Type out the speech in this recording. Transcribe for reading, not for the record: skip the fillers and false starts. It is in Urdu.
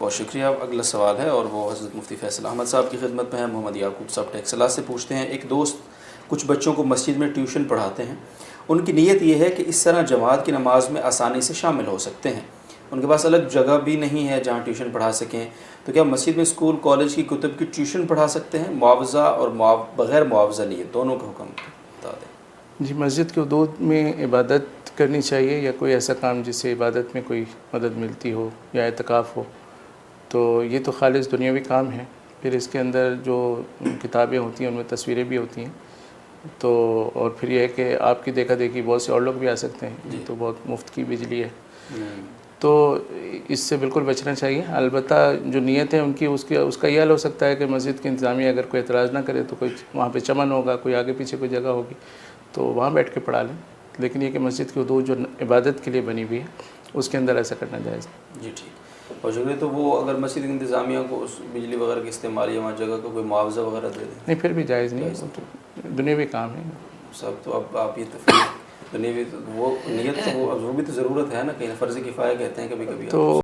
بہت شکریہ. اگلا سوال ہے اور وہ حضرت مفتی فیصل احمد صاحب کی خدمت میں ہے. محمد یعقوب صاحب ٹیکسلا سے پوچھتے ہیں, ایک دوست کچھ بچوں کو مسجد میں ٹیوشن پڑھاتے ہیں. ان کی نیت یہ ہے کہ اس طرح جماعت کی نماز میں آسانی سے شامل ہو سکتے ہیں. ان کے پاس الگ جگہ بھی نہیں ہے جہاں ٹیوشن پڑھا سکیں, تو کیا مسجد میں اسکول کالج کی کتب کی ٹیوشن پڑھا سکتے ہیں؟ معاوضہ اور بغیر معاوضہ نیت دونوں کا حکم بتا دیں. جی, مسجد کے حدود میں عبادت کرنی چاہیے یا کوئی ایسا کام جس سے عبادت میں کوئی مدد ملتی ہو یا اعتکاف ہو, تو یہ تو خالص دنیاوی کام ہے. پھر اس کے اندر جو کتابیں ہوتی ہیں ان میں تصویریں بھی ہوتی ہیں, تو اور پھر یہ ہے کہ آپ کی دیکھا دیکھی بہت سے اور لوگ بھی آ سکتے ہیں, تو بہت مفت کی بجلی ہے, تو اس سے بالکل بچنا چاہیے. البتہ جو نیت ہے ان کی اس کا یہ حل ہو سکتا ہے کہ مسجد کی انتظامیہ اگر کوئی اعتراض نہ کرے تو کوئی وہاں پہ چمن ہوگا, کوئی آگے پیچھے کوئی جگہ ہوگی, تو وہاں بیٹھ کے پڑھا لیں. لیکن یہ کہ مسجد کی حدود جو عبادت کے لیے بنی ہوئی ہے اس کے اندر ایسا کرنا جائز ہے. جی ٹھیک. اور شکریہ. تو وہ اگر مسجد انتظامیہ کو اس بجلی وغیرہ کے استعمال یا وہاں جگہ کو کوئی معاوضہ وغیرہ دے دیں؟ نہیں, پھر بھی جائز نہیں, وہ تو دنیاوی کام ہے سب. تو اب آپ یہ تفریح دنیاوی وہ نیت تو وہ بھی تو ضرورت ہے نا, کہیں فرض کفایہ کہتے ہیں کبھی کبھی. تو